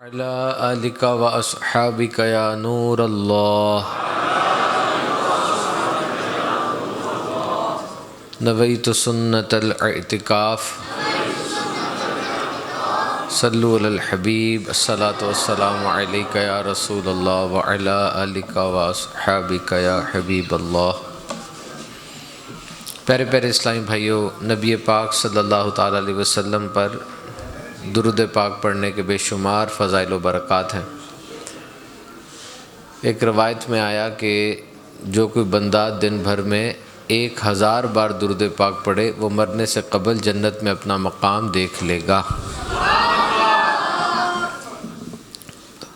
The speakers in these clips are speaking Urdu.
علی آلک و اصحابک یا نور اللہ نویت سنت الاعتکاف صلو علی الحبیب الصلاۃ والسلام علیک یا رسول اللہ وعلی آلک و اصحابک یا حبیب اللہ۔ پیارے پیارے اسلامی بھائیوں، نبی پاک صلی اللہ تعالیٰ علیہ وسلم پر درود پاک پڑھنے کے بے شمار فضائل و برکات ہیں۔ ایک روایت میں آیا کہ جو کوئی بندہ دن بھر میں 1000 بار درود پاک پڑھے وہ مرنے سے قبل جنت میں اپنا مقام دیکھ لے گا۔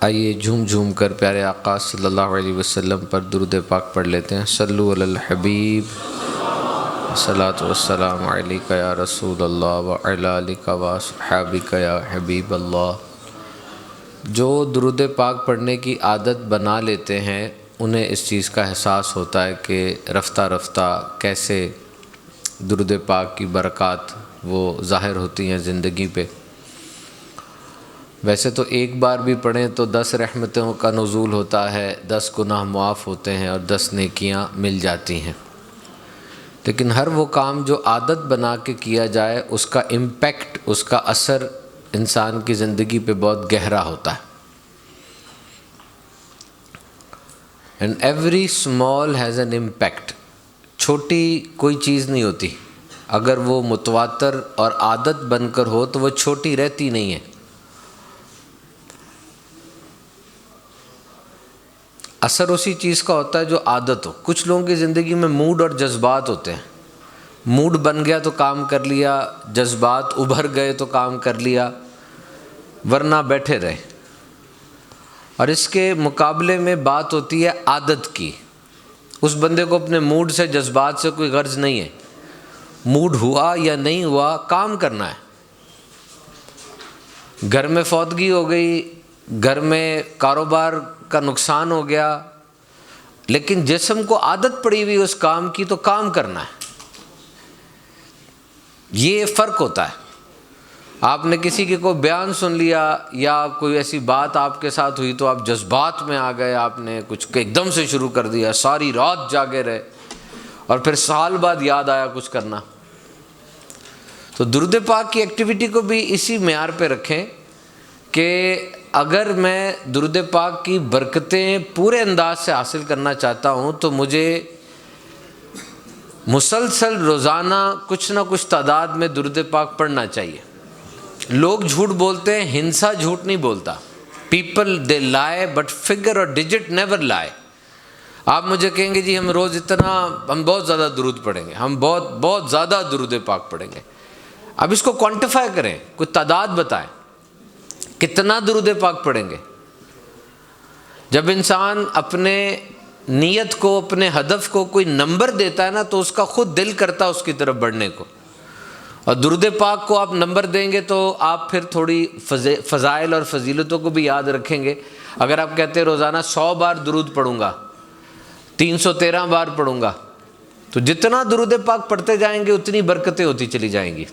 آئیے جھوم جھوم کر پیارے آقا صلی اللہ علیہ وسلم پر درود پاک پڑھ لیتے ہیں۔ صلو علی الحبیب الصلاۃ والسلام علیک یا رسول اللہ وعلی آلک و اصحابک یا حبیب اللہ۔ جو درود پاک پڑھنے کی عادت بنا لیتے ہیں انہیں اس چیز کا احساس ہوتا ہے کہ رفتہ رفتہ کیسے درود پاک کی برکات وہ ظاہر ہوتی ہیں زندگی پہ۔ ویسے تو ایک بار بھی پڑھیں تو 10 رحمتوں کا نزول ہوتا ہے، 10 گناہ معاف ہوتے ہیں اور 10 نیکیاں مل جاتی ہیں، لیکن ہر وہ کام جو عادت بنا کے کیا جائے اس کا امپیکٹ، اس کا اثر انسان کی زندگی پہ بہت گہرا ہوتا ہے۔ And every small has an impact. چھوٹی کوئی چیز نہیں ہوتی، اگر وہ متواتر اور عادت بن کر ہو تو وہ چھوٹی رہتی نہیں ہے۔ اثر اسی چیز کا ہوتا ہے جو عادت ہو۔ کچھ لوگوں کی زندگی میں موڈ اور جذبات ہوتے ہیں، موڈ بن گیا تو کام کر لیا، جذبات ابھر گئے تو کام کر لیا، ورنہ بیٹھے رہے۔ اور اس کے مقابلے میں بات ہوتی ہے عادت کی۔ اس بندے کو اپنے موڈ سے، جذبات سے کوئی غرض نہیں ہے، موڈ ہوا یا نہیں ہوا کام کرنا ہے۔ گھر میں فوتگی ہو گئی، گھر میں کاروبار کا نقصان ہو گیا، لیکن جسم کو عادت پڑی ہوئی اس کام کی تو کام کرنا ہے۔ یہ فرق ہوتا ہے۔ آپ نے کسی کے کوئی بیان سن لیا یا کوئی ایسی بات آپ کے ساتھ ہوئی تو آپ جذبات میں آ گئے، آپ نے کچھ ایک دم سے شروع کر دیا، ساری رات جاگے رہے اور پھر سال بعد یاد آیا کچھ کرنا۔ تو درود پاک کی ایکٹیویٹی کو بھی اسی معیار پہ رکھیں کہ اگر میں درود پاک کی برکتیں پورے انداز سے حاصل کرنا چاہتا ہوں تو مجھے مسلسل روزانہ کچھ نہ کچھ تعداد میں درود پاک پڑھنا چاہیے۔ لوگ جھوٹ بولتے ہیں، ہنسا جھوٹ نہیں بولتا۔ پیپل دے لائے بٹ فگر اور ڈیجٹ نیور لائے۔ آپ مجھے کہیں گے جی ہم روز ہم بہت زیادہ درود پڑھیں گے، ہم بہت زیادہ درود پاک پڑھیں گے۔ اب اس کو کوانٹیفائی کریں، کوئی تعداد بتائیں، کتنا درود پاک پڑھیں گے؟ جب انسان اپنے نیت کو، اپنے ہدف کو کوئی نمبر دیتا ہے نا تو اس کا خود دل کرتا ہے اس کی طرف بڑھنے کو۔ اور درود پاک کو آپ نمبر دیں گے تو آپ پھر تھوڑی فضائل اور فضیلتوں کو بھی یاد رکھیں گے۔ اگر آپ کہتے ہیں روزانہ 100 بار درود پڑھوں گا، 313 بار پڑھوں گا، تو جتنا درود پاک پڑھتے جائیں گے اتنی برکتیں ہوتی چلی جائیں گی۔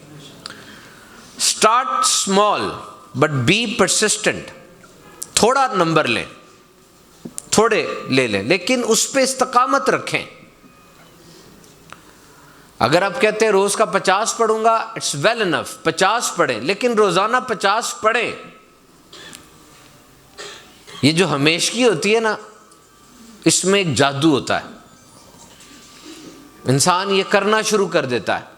Start small but be persistent. تھوڑا نمبر لیں، تھوڑے لے لیں، لیکن اس پہ استقامت رکھیں۔ اگر آپ کہتے ہیں روز کا 50 پڑھوں گا، اٹس ویل انف، 50 پڑھیں، لیکن روزانہ 50 پڑھیں۔ یہ جو ہمیشگی ہوتی ہے نا، اس میں ایک جادو ہوتا ہے، انسان یہ کرنا شروع کر دیتا ہے۔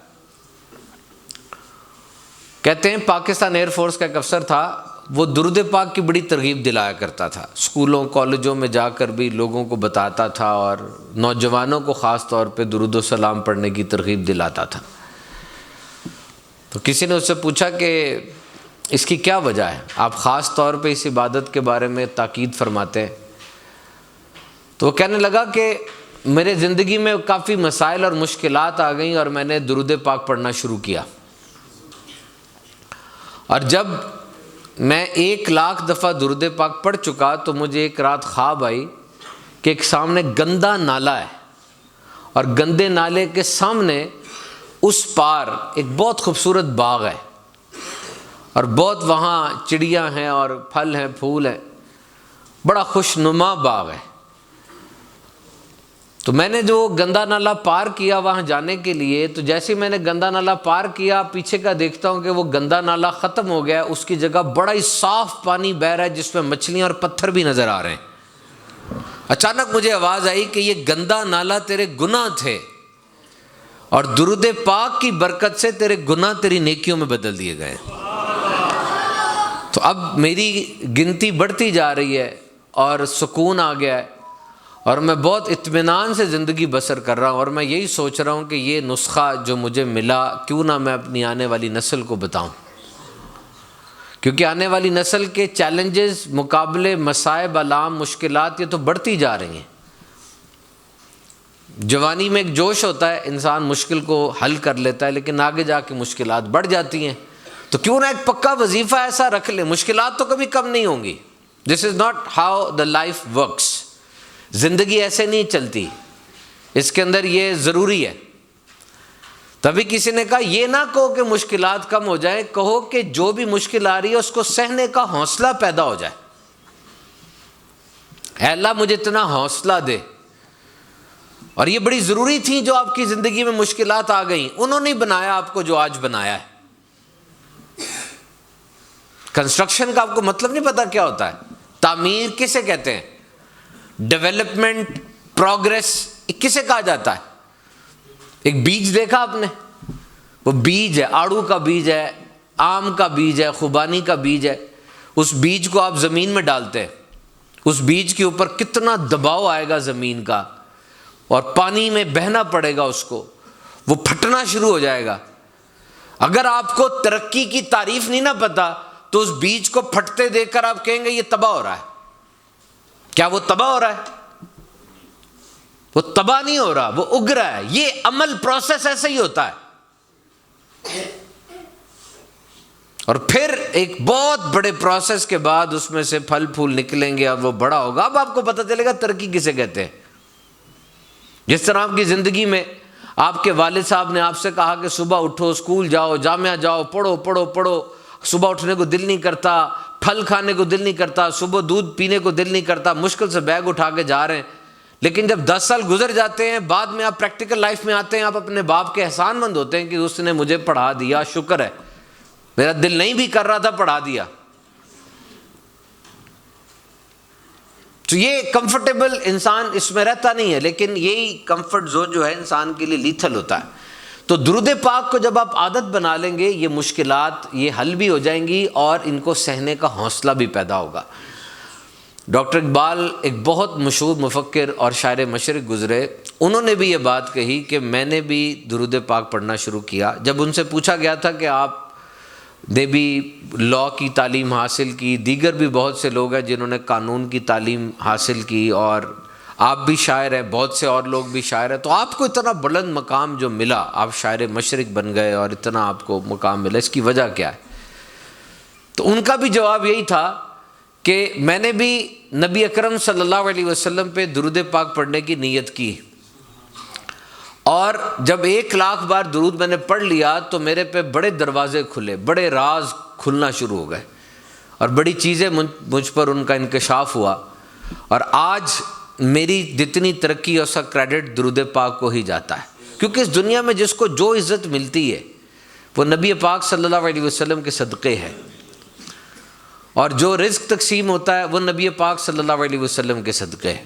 کہتے ہیں پاکستان ایئر فورس کا ایک افسر تھا، وہ درود پاک کی بڑی ترغیب دلایا کرتا تھا، اسکولوں کالجوں میں جا کر بھی لوگوں کو بتاتا تھا اور نوجوانوں کو خاص طور پہ درود و سلام پڑھنے کی ترغیب دلاتا تھا۔ تو کسی نے اس سے پوچھا کہ اس کی کیا وجہ ہے، آپ خاص طور پہ اس عبادت کے بارے میں تاکید فرماتے ہیں؟ تو وہ کہنے لگا کہ میرے زندگی میں کافی مسائل اور مشکلات آ گئیں اور میں نے درود پاک پڑھنا شروع کیا، اور جب میں 1,00,000 دفعہ درود پاک پڑھ چکا تو مجھے ایک رات خواب آئی کہ ایک سامنے گندا نالا ہے اور گندے نالے کے سامنے اس پار ایک بہت خوبصورت باغ ہے، اور بہت وہاں چڑیاں ہیں اور پھل ہیں پھول ہیں، بڑا خوش نما باغ ہے۔ تو میں نے جو گندا نالا پار کیا وہاں جانے کے لیے، تو جیسے میں نے گندا نالا پار کیا، پیچھے کا دیکھتا ہوں کہ وہ گندا نالا ختم ہو گیا، اس کی جگہ بڑا ہی صاف پانی بہہ رہا ہے جس میں مچھلیاں اور پتھر بھی نظر آ رہے ہیں۔ اچانک مجھے آواز آئی کہ یہ گندا نالا تیرے گناہ تھے، اور درود پاک کی برکت سے تیرے گناہ تیری نیکیوں میں بدل دیے گئے۔ تو اب میری گنتی بڑھتی جا رہی ہے اور سکون آ گیا ہے، اور میں بہت اطمینان سے زندگی بسر کر رہا ہوں، اور میں یہی سوچ رہا ہوں کہ یہ نسخہ جو مجھے ملا کیوں نہ میں اپنی آنے والی نسل کو بتاؤں، کیونکہ آنے والی نسل کے چیلنجز، مقابلے، مصائب، آلام، مشکلات یہ تو بڑھتی جا رہی ہیں۔ جوانی میں ایک جوش ہوتا ہے، انسان مشکل کو حل کر لیتا ہے، لیکن آگے جا کے مشکلات بڑھ جاتی ہیں۔ تو کیوں نہ ایک پکا وظیفہ ایسا رکھ لیں، مشکلات تو کبھی کم نہیں ہوں گی۔ This is not how the life works, زندگی ایسے نہیں چلتی، اس کے اندر یہ ضروری ہے۔ تبھی کسی نے کہا یہ نہ کہو کہ مشکلات کم ہو جائیں، کہو کہ جو بھی مشکل آ رہی ہے اس کو سہنے کا حوصلہ پیدا ہو جائے۔ اے اللہ مجھے اتنا حوصلہ دے۔ اور یہ بڑی ضروری تھی جو آپ کی زندگی میں مشکلات آ گئیں، انہوں نے بنایا آپ کو جو آج بنایا ہے۔ کنسٹرکشن کا آپ کو مطلب نہیں پتا کیا ہوتا ہے؟ تعمیر کسے کہتے ہیں؟ ڈیولپمنٹ، پروگریس کسے کہا جاتا ہے؟ ایک بیج دیکھا آپ نے؟ وہ بیج ہے، آڑو کا بیج ہے، آم کا بیج ہے، خوبانی کا بیج ہے۔ اس بیج کو آپ زمین میں ڈالتے ہیں، اس بیج کے اوپر کتنا دباؤ آئے گا زمین کا، اور پانی میں بہنا پڑے گا اس کو، وہ پھٹنا شروع ہو جائے گا۔ اگر آپ کو ترقی کی تعریف نہیں نہ پتا تو اس بیج کو پھٹتے دیکھ کر آپ کہیں گے یہ تباہ ہو رہا ہے۔ کیا وہ تباہ ہو رہا ہے؟ وہ تباہ نہیں ہو رہا، وہ اگ رہا ہے۔ یہ عمل، پروسیس ایسا ہی ہوتا ہے۔ اور پھر ایک بہت بڑے پروسیس کے بعد اس میں سے پھل پھول نکلیں گے اور وہ بڑا ہوگا۔ اب آپ کو پتہ چلے گا ترقی کسے کہتے ہیں۔ جس طرح آپ کی زندگی میں آپ کے والد صاحب نے آپ سے کہا کہ صبح اٹھو، اسکول جاؤ، جامعہ جاؤ، پڑھو پڑھو پڑھو، صبح اٹھنے کو دل نہیں کرتا، پھل کھانے کو دل نہیں کرتا، صبح دودھ پینے کو دل نہیں کرتا، مشکل سے بیگ اٹھا کے جا رہے ہیں۔ لیکن جب 10 سال گزر جاتے ہیں، بعد میں آپ پریکٹیکل لائف میں آتے ہیں، آپ اپنے باپ کے احسان مند ہوتے ہیں کہ اس نے مجھے پڑھا دیا، شکر ہے، میرا دل نہیں بھی کر رہا تھا، پڑھا دیا۔ تو یہ کمفرٹیبل انسان اس میں رہتا نہیں ہے، لیکن یہی کمفرٹ زون جو ہے انسان کے لیے لیتھل ہوتا ہے۔ تو درود پاک کو جب آپ عادت بنا لیں گے، یہ مشکلات یہ حل بھی ہو جائیں گی اور ان کو سہنے کا حوصلہ بھی پیدا ہوگا۔ ڈاکٹر اقبال ایک بہت مشہور مفکر اور شاعر مشرق گزرے، انہوں نے بھی یہ بات کہی کہ میں نے بھی درود پاک پڑھنا شروع کیا۔ جب ان سے پوچھا گیا تھا کہ آپ نے بھی لاء کی تعلیم حاصل کی، دیگر بھی بہت سے لوگ ہیں جنہوں نے قانون کی تعلیم حاصل کی، اور آپ بھی شاعر ہیں، بہت سے اور لوگ بھی شاعر ہیں، تو آپ کو اتنا بلند مقام جو ملا، آپ شاعر مشرق بن گئے اور اتنا آپ کو مقام ملا، اس کی وجہ کیا ہے؟ تو ان کا بھی جواب یہی تھا کہ میں نے بھی نبی اکرم صلی اللہ علیہ وسلم پہ درود پاک پڑھنے کی نیت کی، اور جب 1,00,000 بار درود میں نے پڑھ لیا تو میرے پہ بڑے دروازے کھلے، بڑے راز کھلنا شروع ہو گئے، اور بڑی چیزیں مجھ پر ان کا انکشاف ہوا، اور آج میری جتنی ترقی ہے اس کا کریڈٹ درود پاک کو ہی جاتا ہے، کیونکہ اس دنیا میں جس کو جو عزت ملتی ہے وہ نبی پاک صلی اللہ علیہ وسلم کے صدقے ہے، اور جو رزق تقسیم ہوتا ہے وہ نبی پاک صلی اللہ علیہ وسلم کے صدقے ہے۔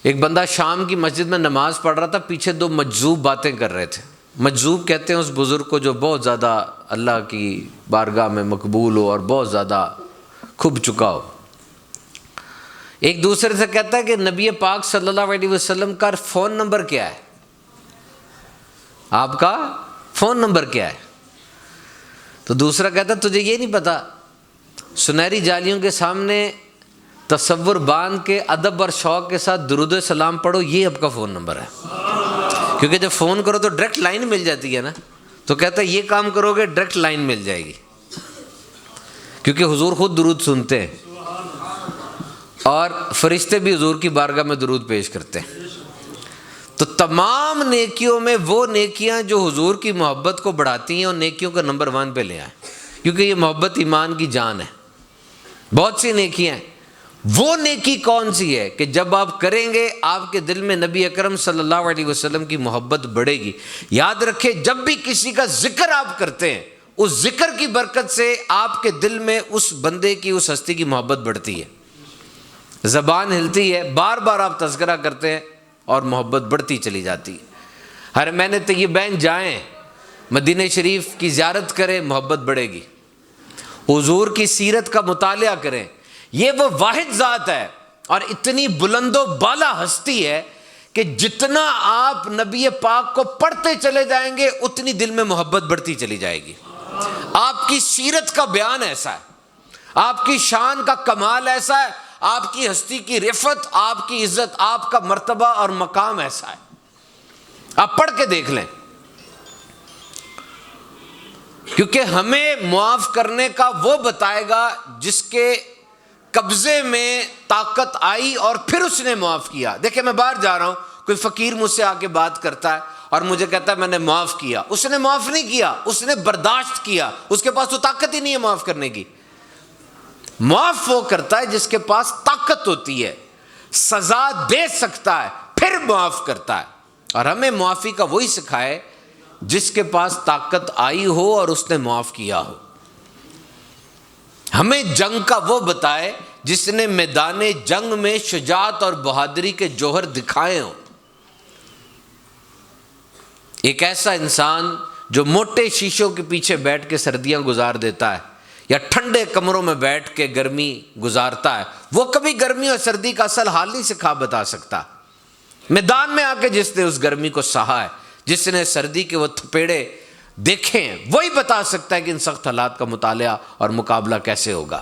ایک بندہ شام کی مسجد میں نماز پڑھ رہا تھا، پیچھے 2 مجذوب باتیں کر رہے تھے۔ مجذوب کہتے ہیں اس بزرگ کو جو بہت زیادہ اللہ کی بارگاہ میں مقبول ہو اور بہت زیادہ کھب چکا ہو۔ ایک دوسرے سے کہتا ہے کہ نبی پاک صلی اللہ علیہ وسلم کا فون نمبر کیا ہے؟ آپ کا فون نمبر کیا ہے؟ تو دوسرا کہتا ہے تجھے یہ نہیں پتا؟ سنہری جالیوں کے سامنے تصور باندھ کے ادب اور شوق کے ساتھ درود و سلام پڑھو، یہ آپ کا فون نمبر ہے۔ کیونکہ جب فون کرو تو ڈائریکٹ لائن مل جاتی ہے نا، تو کہتا ہے یہ کام کرو گے ڈائریکٹ لائن مل جائے گی، کیونکہ حضور خود درود سنتے ہیں اور فرشتے بھی حضور کی بارگاہ میں درود پیش کرتے ہیں۔ تو تمام نیکیوں میں وہ نیکیاں جو حضور کی محبت کو بڑھاتی ہیں، اور نیکیوں کا نمبر 1 پہ لے آئیں، کیونکہ یہ محبت ایمان کی جان ہے۔ بہت سی نیکیاں ہیں، وہ نیکی کون سی ہے کہ جب آپ کریں گے آپ کے دل میں نبی اکرم صلی اللہ علیہ وسلم کی محبت بڑھے گی۔ یاد رکھیں، جب بھی کسی کا ذکر آپ کرتے ہیں، اس ذکر کی برکت سے آپ کے دل میں اس بندے کی، اس ہستی کی محبت بڑھتی ہے، زبان ہلتی ہے، بار بار آپ تذکرہ کرتے ہیں اور محبت بڑھتی چلی جاتی ہے۔ حرمین طیبین جائیں، مدینہ شریف کی زیارت کریں، محبت بڑھے گی۔ حضور کی سیرت کا مطالعہ کریں، یہ وہ واحد ذات ہے اور اتنی بلند و بالا ہستی ہے کہ جتنا آپ نبی پاک کو پڑھتے چلے جائیں گے اتنی دل میں محبت بڑھتی چلی جائے گی۔ آپ کی سیرت کا بیان ایسا ہے، آپ کی شان کا کمال ایسا ہے، آپ کی ہستی کی رفعت، آپ کی عزت، آپ کا مرتبہ اور مقام ایسا ہے، آپ پڑھ کے دیکھ لیں۔ کیونکہ ہمیں معاف کرنے کا وہ بتائے گا جس کے قبضے میں طاقت آئی اور پھر اس نے معاف کیا۔ دیکھیں، میں باہر جا رہا ہوں، کوئی فقیر مجھ سے آ کے بات کرتا ہے اور مجھے کہتا ہے میں نے معاف کیا۔ اس نے معاف نہیں کیا، اس نے برداشت کیا، اس کے پاس تو طاقت ہی نہیں ہے معاف کرنے کی۔ معاف وہ کرتا ہے جس کے پاس طاقت ہوتی ہے، سزا دے سکتا ہے، پھر معاف کرتا ہے۔ اور ہمیں معافی کا وہی سکھائے جس کے پاس طاقت آئی ہو اور اس نے معاف کیا ہو۔ ہمیں جنگ کا وہ بتائے جس نے میدان جنگ میں شجاعت اور بہادری کے جوہر دکھائے ہوں۔ ایک ایسا انسان جو موٹے شیشوں کے پیچھے بیٹھ کے سردیاں گزار دیتا ہے یا ٹھنڈے کمروں میں بیٹھ کے گرمی گزارتا ہے، وہ کبھی گرمی اور سردی کا اصل حال نہیں سکھا بتا سکتا۔ میدان میں آ کے جس نے اس گرمی کو سہا ہے، جس نے سردی کے وہ تھپیڑے دیکھے ہیں، وہی بتا سکتا ہے کہ ان سخت حالات کا مطالعہ اور مقابلہ کیسے ہوگا۔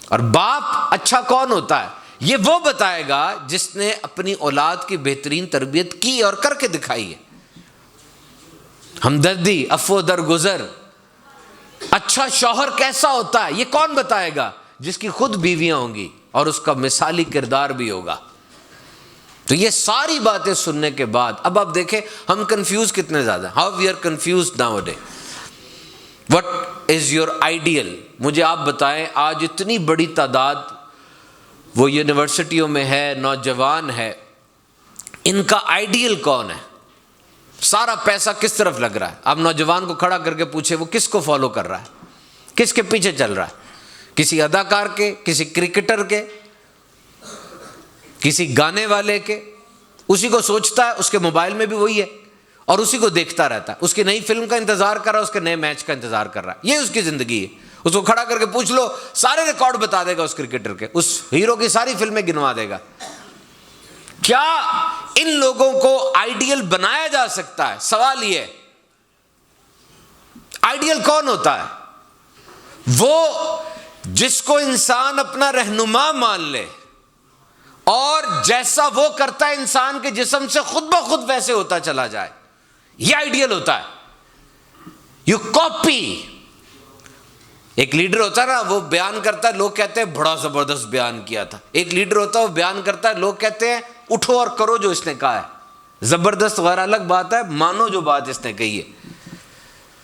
اور باپ اچھا کون ہوتا ہے، یہ وہ بتائے گا جس نے اپنی اولاد کی بہترین تربیت کی اور کر کے دکھائی ہے۔ ہمدردی، عفو درگزر۔ اچھا شوہر کیسا ہوتا ہے یہ کون بتائے گا، جس کی خود بیویاں ہوں گی اور اس کا مثالی کردار بھی ہوگا۔ تو یہ ساری باتیں سننے کے بعد اب آپ دیکھیں ہم کنفیوز کتنے زیادہ ہیں۔ How we are confused now a day. What is your ideal? مجھے آپ بتائیں، آج اتنی بڑی تعداد وہ یونیورسٹیوں میں ہے، نوجوان ہے، ان کا آئیڈیل کون ہے؟ سارا پیسہ کس طرف لگ رہا ہے؟ آپ نوجوان کو کھڑا کر کے پوچھے وہ کس کو فالو کر رہا ہے، کس کے پیچھے چل رہا ہے؟ کسی اداکار کے، کسی کرکٹر کے، کسی گانے والے کے؟ اسی کو سوچتا ہے، اس کے موبائل میں بھی وہی ہے اور اسی کو دیکھتا رہتا ہے، اس کی نئی فلم کا انتظار کر رہا ہے، اس کے نئے میچ کا انتظار کر رہا ہے۔ یہ اس کی زندگی ہے۔ اس کو کھڑا کر کے پوچھ لو، سارے ریکارڈ بتا دے گا اس کرکٹر کے، اس ہیرو کی ساری فلمیں گنوا دے گا۔ کیا ان لوگوں کو آئیڈیل بنایا جا سکتا ہے؟ سوال یہ ہے، آئیڈیل کون ہوتا ہے؟ وہ جس کو انسان اپنا رہنما مان لے اور جیسا وہ کرتا ہے انسان کے جسم سے خود بخود ویسے ہوتا چلا جائے، یہ آئیڈیل ہوتا ہے۔ You copy. ایک لیڈر ہوتا ہے نا، وہ بیان کرتا ہے، لوگ کہتے ہیں بڑا زبردست بیان کیا تھا۔ ایک لیڈر ہوتا ہے وہ بیان کرتا ہے، لوگ کہتے ہیں اٹھو اور کرو جو اس نے کہا ہے۔ زبردست غیر الگ بات ہے، مانو جو بات اس نے کہی ہے۔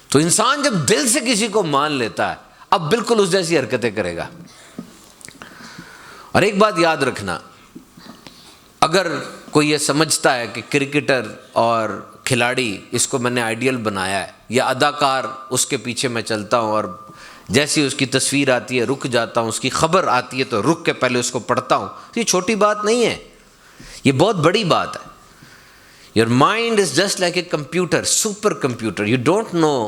تو انسان جب دل سے کسی کو مان لیتا ہے اب بالکل اس جیسی حرکتیں کرے گا۔ اور ایک بات یاد رکھنا، اگر کوئی یہ سمجھتا ہے کہ کرکٹر اور کھلاڑی اس کو میں نے آئیڈیل بنایا ہے، یا اداکار اس کے پیچھے میں چلتا ہوں اور جیسی اس کی تصویر آتی ہے رک جاتا ہوں، اس کی خبر آتی ہے تو رک کے پہلے اس کو پڑھتا ہوں، یہ چھوٹی بات نہیں ہے، یہ بہت بڑی بات ہے۔ Your mind is just like a computer, super computer. You don't know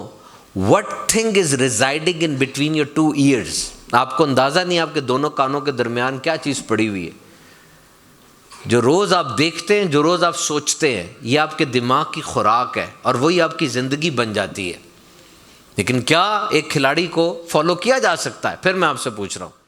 what thing is residing in between your two ears. آپ کو اندازہ نہیں آپ کے دونوں کانوں کے درمیان کیا چیز پڑی ہوئی ہے۔ جو روز آپ دیکھتے ہیں، جو روز آپ سوچتے ہیں، یہ آپ کے دماغ کی خوراک ہے اور وہی آپ کی زندگی بن جاتی ہے۔ لیکن کیا ایک کھلاڑی کو فالو کیا جا سکتا ہے؟ پھر میں آپ سے پوچھ رہا ہوں،